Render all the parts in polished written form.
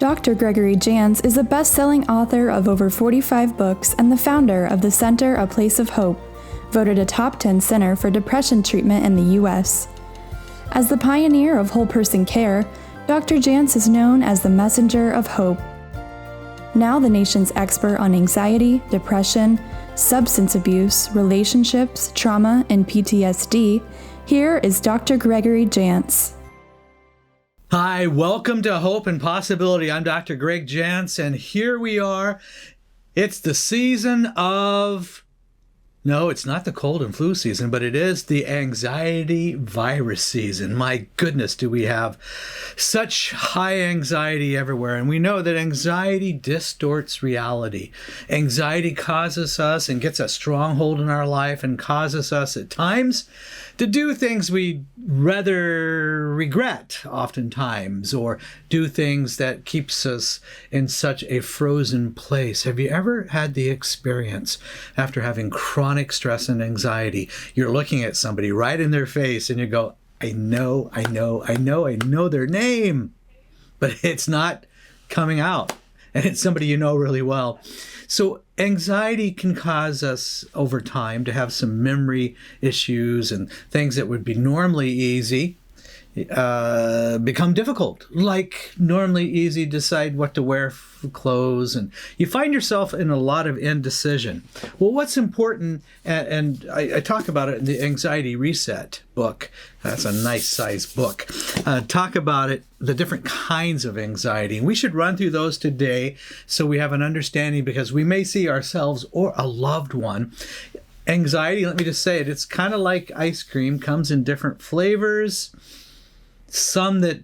Dr. Gregory Jantz is a best-selling author of over 45 books and the founder of the Center A Place of Hope, voted a top 10 center for depression treatment in the U.S. As the pioneer of whole-person care, Dr. Jantz is known as the messenger of hope. Now the nation's expert on anxiety, depression, substance abuse, relationships, trauma, and PTSD, here is Dr. Gregory Jantz. Hi, welcome to Hope and Possibility. I'm Dr. Greg Jantz, and here we are. It's the season of... No, it's not the cold and flu season, but it is the anxiety virus season. My goodness, do we have such high anxiety everywhere. And we know that anxiety distorts reality. Anxiety causes us and gets a stronghold in our life and causes us at times to do things we rather regret oftentimes, or do things that keeps us in such a frozen place. Have you ever had the experience after having chronic stress and anxiety? You're looking at somebody right in their face and you go, I know their name, but it's not coming out. And it's somebody you know really well. So anxiety can cause us over time to have some memory issues, and things that would be normally easy become difficult. Like normally easy, decide what to wear for clothes, and you find yourself in a lot of indecision. Well, what's important, and I talk about it in the Anxiety Reset book. That's a nice size book. Talk about it, the different kinds of anxiety. And we should run through those today so we have an understanding, because we may see ourselves or a loved one. Anxiety, let me just say it, it's kind of like ice cream, comes in different flavors. Some that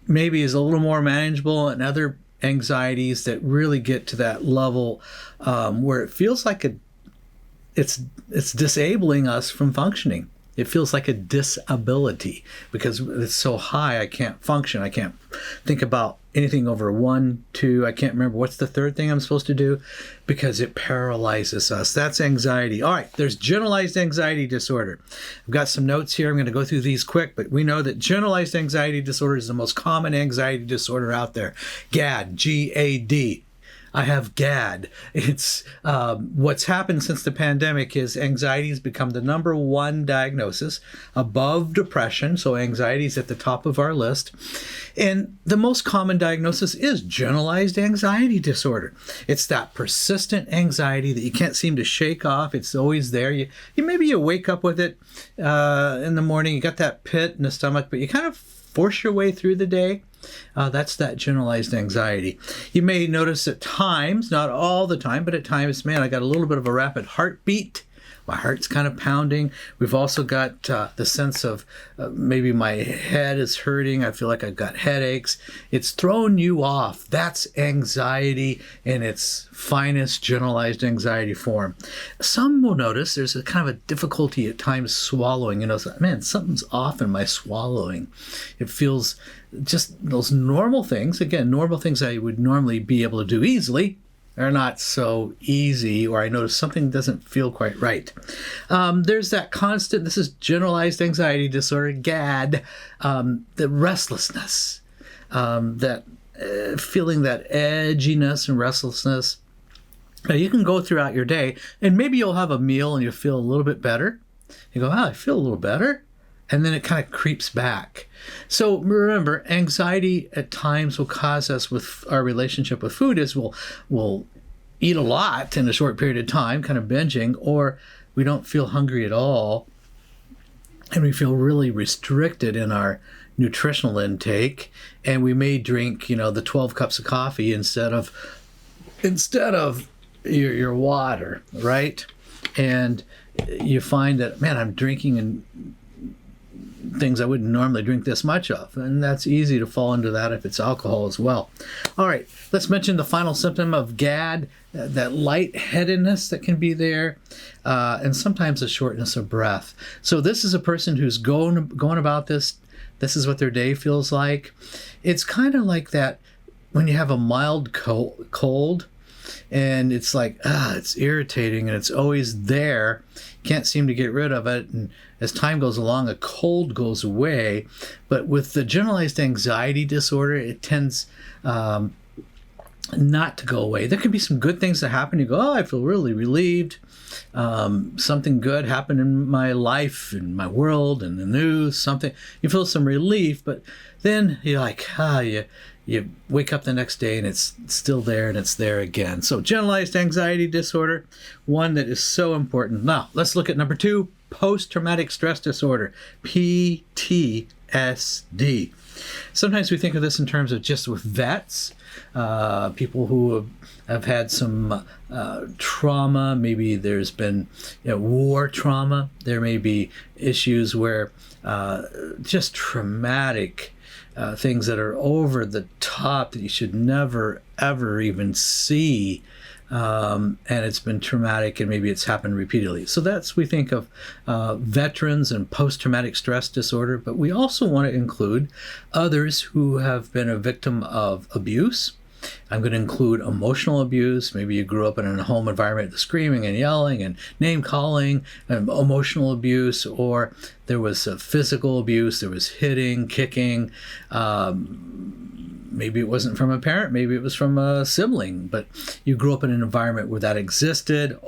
maybe is a little more manageable, and other anxieties that really get to that level where it feels like it's disabling us from functioning. It feels like a disability because it's so high I can't function. I can't think about anything over 1, 2. I can't remember what's the third thing I'm supposed to do because it paralyzes us. That's anxiety. All right, there's generalized anxiety disorder. I've got some notes here. I'm going to go through these quick, but we know that generalized anxiety disorder is the most common anxiety disorder out there. GAD, G-A-D. I have GAD. It's what's happened since the pandemic is anxiety has become the number one diagnosis above depression. So anxiety is at the top of our list. And the most common diagnosis is generalized anxiety disorder. It's that persistent anxiety that you can't seem to shake off. It's always there. You maybe you wake up with it in the morning. You got that pit in the stomach, but you kind of force your way through the day. That's that generalized anxiety. You may notice at times, not all the time, but at times, man, I got a little bit of a rapid heartbeat. My heart's kind of pounding. We've also got the sense of maybe my head is hurting. I feel like I've got headaches. It's thrown you off. That's anxiety in its finest generalized anxiety form. Some will notice there's a kind of a difficulty at times swallowing. You know, man, something's off in my swallowing. It feels just those normal things. Again, normal things I would normally be able to do easily are not so easy, or I notice something doesn't feel quite right. There's that constant, this is generalized anxiety disorder, GAD, the restlessness, that feeling that edginess and restlessness. Now, you can go throughout your day, and maybe you'll have a meal and you'll feel a little bit better. You go, I feel a little better. And then it kind of creeps back. So remember, anxiety at times will cause us with our relationship with food is we'll eat a lot in a short period of time, kind of binging, or we don't feel hungry at all. And we feel really restricted in our nutritional intake. And we may drink, the 12 cups of coffee instead of your water, right? And you find that, man, I'm drinking things I wouldn't normally drink this much of. And that's easy to fall into that if it's alcohol as well. All right, let's mention the final symptom of GAD, that lightheadedness that can be there, and sometimes a shortness of breath. So this is a person who's going about this. This is what their day feels like. It's kind of like that when you have a mild cold and it's like, it's irritating and it's always there. Can't seem to get rid of it. And as time goes along, a cold goes away. But with the generalized anxiety disorder, it tends not to go away. There can be some good things that happen. You go, oh, I feel really relieved. Something good happened in my life, in my world, in the news, something. You feel some relief, but then you're like, you wake up the next day and it's still there and it's there again. So generalized anxiety disorder, one that is so important. Now, let's look at number 2, post-traumatic stress disorder, PTSD. Sometimes we think of this in terms of just with vets, people who have had some trauma. Maybe there's been war trauma. There may be issues where just traumatic things that are over the top that you should never, ever even see. And it's been traumatic, and maybe it's happened repeatedly. So we think of veterans and post-traumatic stress disorder, but we also want to include others who have been a victim of abuse. I'm going to include emotional abuse. Maybe you grew up in a home environment with screaming and yelling and name calling, and emotional abuse, or there was physical abuse. There was hitting, kicking. Maybe it wasn't from a parent. Maybe it was from a sibling, but you grew up in an environment where that existed,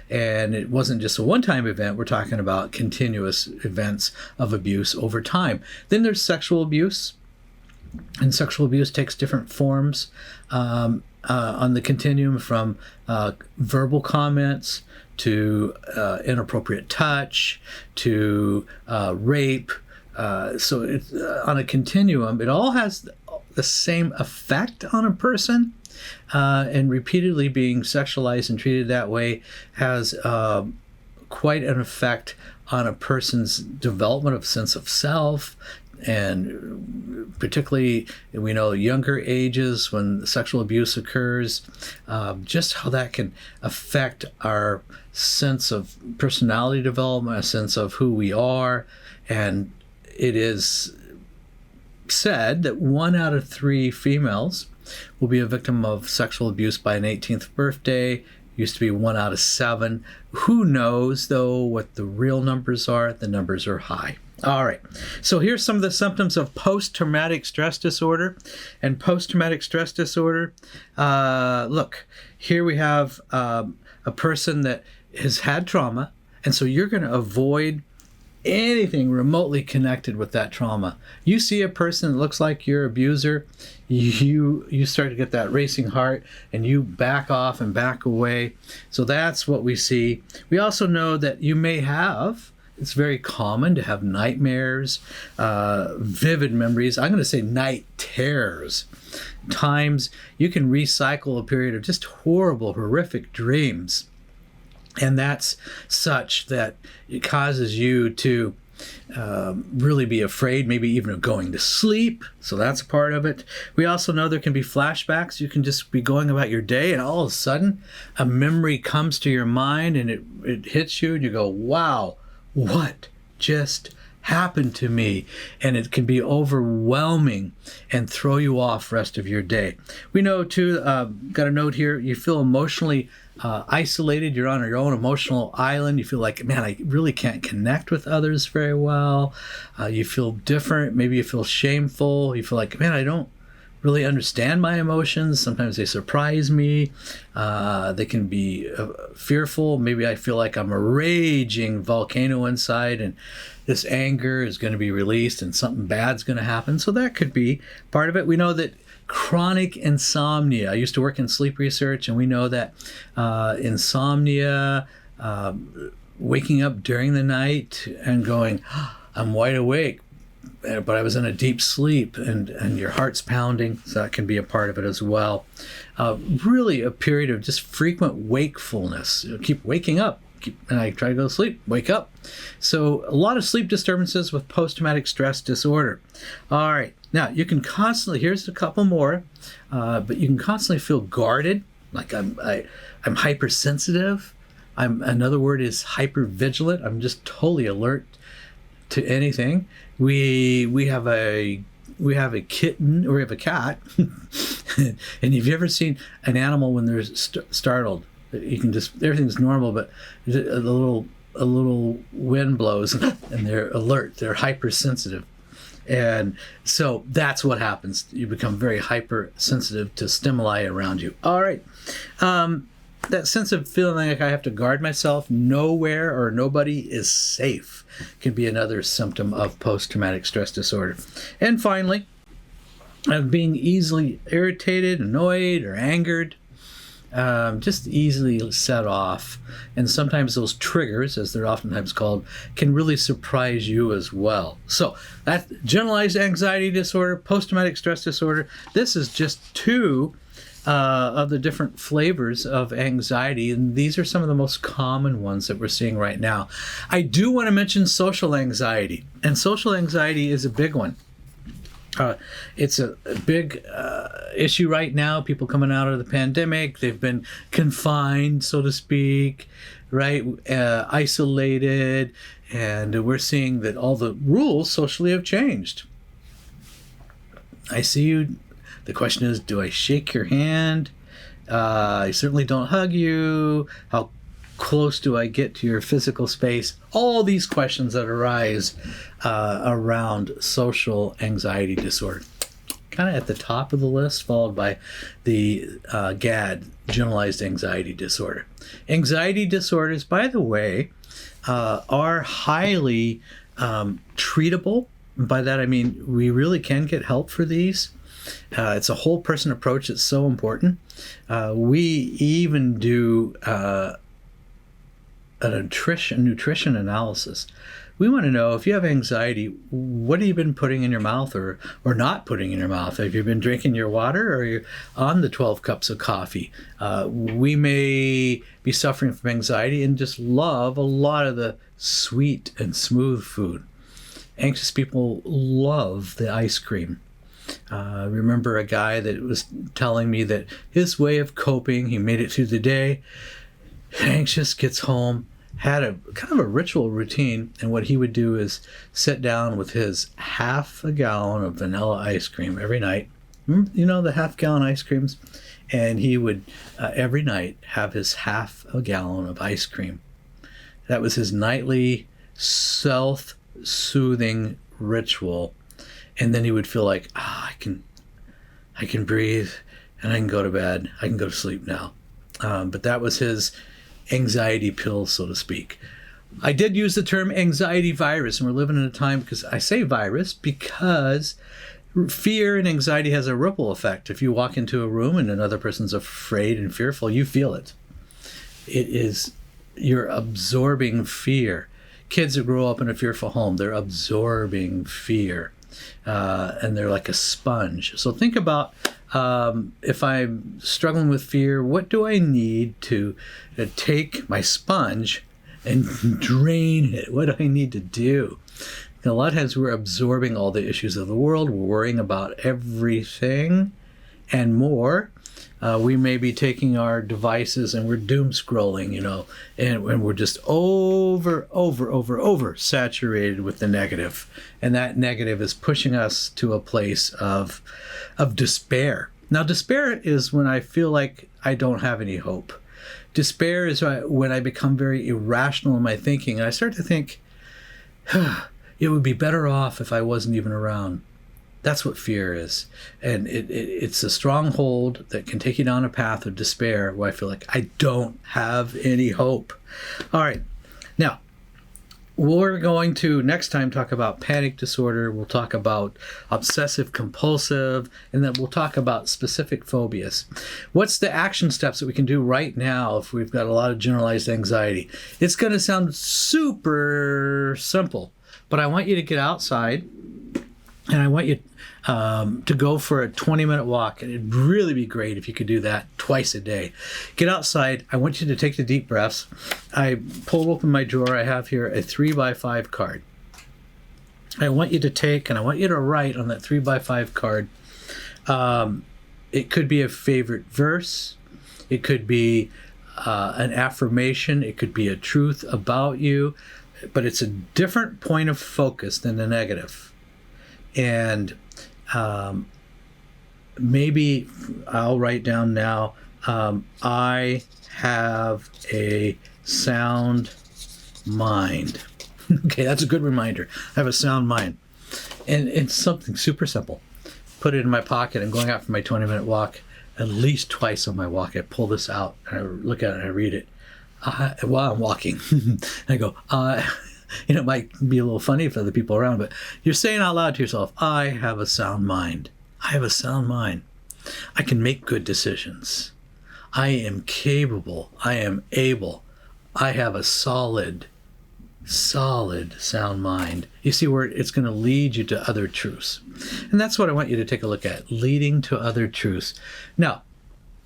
and it wasn't just a one-time event. We're talking about continuous events of abuse over time. Then there's sexual abuse. And sexual abuse takes different forms on the continuum, from verbal comments to inappropriate touch to rape. So it's on a continuum. It all has the same effect on a person, and repeatedly being sexualized and treated that way has quite an effect on a person's development of sense of self. And particularly, we know younger ages when sexual abuse occurs, just how that can affect our sense of personality development, a sense of who we are. And it is said that 1 out of 3 females will be a victim of sexual abuse by an 18th birthday. Used to be 1 out of 7. Who knows, though, what the real numbers are? The numbers are high. All right, so here's some of the symptoms of post-traumatic stress disorder. And post-traumatic stress disorder, look, here we have a person that has had trauma, and so you're going to avoid anything remotely connected with that trauma. You see a person that looks like your abuser, you start to get that racing heart, and you back off and back away. So that's what we see. We also know that you may have, it's very common to have nightmares, vivid memories. I'm going to say night terrors. Times you can recycle a period of just horrible, horrific dreams. And that's such that it causes you to really be afraid, maybe even of going to sleep. So that's a part of it. We also know there can be flashbacks. You can just be going about your day, and all of a sudden a memory comes to your mind, and it hits you, and you go, wow, what just happened to me? And it can be overwhelming and throw you off the rest of your day. We know too, got a note here, you feel emotionally isolated. You're on your own emotional island. You feel like, man, I really can't connect with others very well. You feel different. Maybe you feel shameful. You feel like, man, I don't really understand my emotions. Sometimes they surprise me. They can be fearful. Maybe I feel like I'm a raging volcano inside, and this anger is going to be released and something bad's going to happen. So that could be part of it. We know that chronic insomnia. I used to work in sleep research, and we know that insomnia, waking up during the night and going, I'm wide awake, but I was in a deep sleep, and your heart's pounding, so that can be a part of it as well. Really a period of just frequent wakefulness. You keep waking up, and I try to go to sleep, wake up. So a lot of sleep disturbances with post-traumatic stress disorder. All right, now you can constantly, here's a couple more, but you can constantly feel guarded, like I'm hypersensitive. Another word is hypervigilant. I'm just totally alert to anything. We have a kitten, or we have a cat And have you ever seen an animal when they're startled? You can just, everything's normal, but a little wind blows and they're alert. They're hypersensitive. And so that's what happens. You become very hypersensitive to stimuli around you. All right. That sense of feeling like I have to guard myself, nowhere or nobody is safe, can be another symptom of post-traumatic stress disorder. And finally, being easily irritated, annoyed, or angered, just easily set off. And sometimes those triggers, as they're oftentimes called, can really surprise you as well. So that's generalized anxiety disorder, post-traumatic stress disorder. This is just two of the different flavors of anxiety, and these are some of the most common ones that we're seeing right now. I do want to mention social anxiety, and social anxiety is a big one. It's a big issue right now. People coming out of the pandemic, they've been confined, so to speak, right? Isolated, and we're seeing that all the rules socially have changed. I see you. The question is, do I shake your hand? I certainly don't hug you. How close do I get to your physical space? All these questions that arise around social anxiety disorder. Kind of at the top of the list, followed by the GAD, Generalized Anxiety Disorder. Anxiety disorders, by the way, are highly treatable. By that I mean we really can get help for these. It's a whole person approach that's so important. We even do a nutrition analysis. We want to know if you have anxiety, what have you been putting in your mouth or not putting in your mouth? Have you been drinking your water, or are you on the 12 cups of coffee? We may be suffering from anxiety and just love a lot of the sweet and smooth food. Anxious people love the ice cream. Remember a guy that was telling me that his way of coping, he made it through the day, anxious, gets home, had a kind of a ritual routine, and what he would do is sit down with his half a gallon of vanilla ice cream every night. You know, the half-gallon ice creams? And he would every night have his half a gallon of ice cream. That was his nightly self-soothing ritual. And then he would feel like, I can breathe, and I can go to bed. I can go to sleep now. But that was his anxiety pill, so to speak. I did use the term anxiety virus, and we're living in a time, because I say virus because fear and anxiety has a ripple effect. If you walk into a room and another person's afraid and fearful, you feel it. You're absorbing fear. Kids who grow up in a fearful home, they're absorbing fear. And they're like a sponge. So think about if I'm struggling with fear, what do I need to take my sponge and drain it? What do I need to do? And a lot of times we're absorbing all the issues of the world. We're worrying about everything and more. We may be taking our devices and we're doom scrolling, and we're just over saturated with the negative. And that negative is pushing us to a place of despair. Now, despair is when I feel like I don't have any hope. Despair is when I become very irrational in my thinking. And I start to think, it would be better off if I wasn't even around. That's what fear is. And it's a stronghold that can take you down a path of despair where I feel like I don't have any hope. All right. Now, we're going to next time talk about panic disorder. We'll talk about obsessive compulsive, and then we'll talk about specific phobias. What's the action steps that we can do right now if we've got a lot of generalized anxiety? It's going to sound super simple, but I want you to get outside. And I want you to go for a 20-minute walk. And it'd really be great if you could do that twice a day. Get outside. I want you to take the deep breaths. I pulled open my drawer. I have here a 3x5 card. I want you to take and I want you to write on that 3x5 card. It could be a favorite verse. It could be an affirmation. It could be a truth about you. But it's a different point of focus than the negative. And maybe I'll write down now, I have a sound mind. Okay, that's a good reminder. I have a sound mind. And it's something super simple. Put it in my pocket. I'm going out for my 20-minute walk. At least twice on my walk, I pull this out, and I look at it, and I read it while I'm walking. And I go, it might be a little funny for the people around, but you're saying out loud to yourself, I have a sound mind. I have a sound mind. I can make good decisions. I am capable. I am able. I have a solid sound mind. You see where it's going to lead you to other truths. And that's what I want you to take a look at, leading to other truths. Now,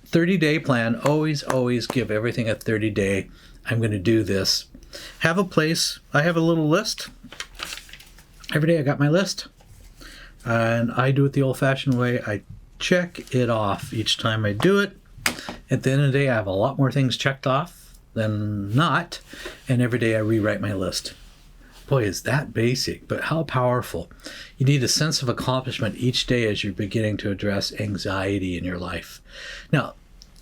30-day plan, always give everything a 30-day. I'm going to do this. Have a place. I have a little list. Every day I got my list. And I do it the old-fashioned way. I check it off each time I do it. At the end of the day, I have a lot more things checked off than not, and every day I rewrite my list. Boy, is that basic, but how powerful. You need a sense of accomplishment each day as you're beginning to address anxiety in your life. Now,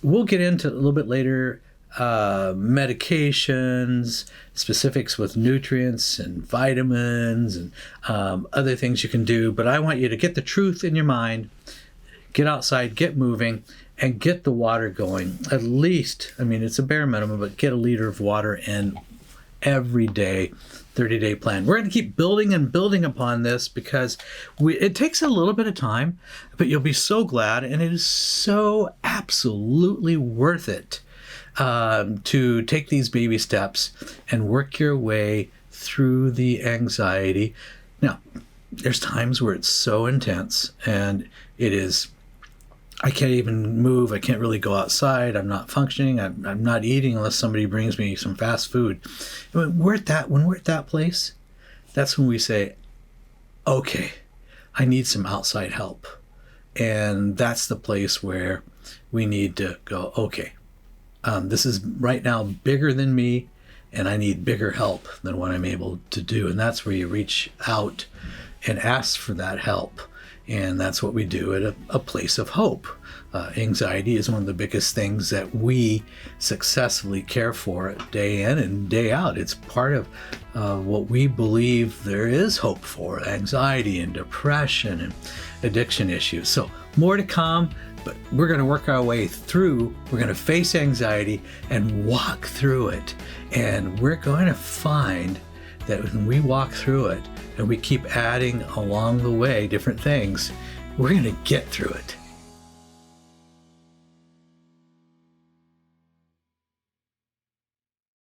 we'll get into a little bit later medications, specifics with nutrients and vitamins and other things you can do, but I want you to get the truth in your mind, get outside, get moving, and get the water going. At least, it's a bare minimum, but get a liter of water in every day, 30-day plan. We're going to keep building and building upon this because it takes a little bit of time, but you'll be so glad, and it is so absolutely worth it to take these baby steps and work your way through the anxiety. Now, there's times where it's so intense, and it is I can't even move. I can't really go outside. I'm not functioning. I'm not eating unless somebody brings me some fast food. When we're at that place, that's when we say, okay, I need some outside help. And that's the place where we need to go, okay, this is right now bigger than me, and I need bigger help than what I'm able to do. And that's where you reach out and ask for that help. And that's what we do at a place of hope. Anxiety is one of the biggest things that we successfully care for day in and day out. It's part of what we believe there is hope for, anxiety and depression and addiction issues. So more to come, but we're going to work our way through. We're going to face anxiety and walk through it. And we're going to find that when we walk through it and we keep adding along the way different things, we're going to get through it.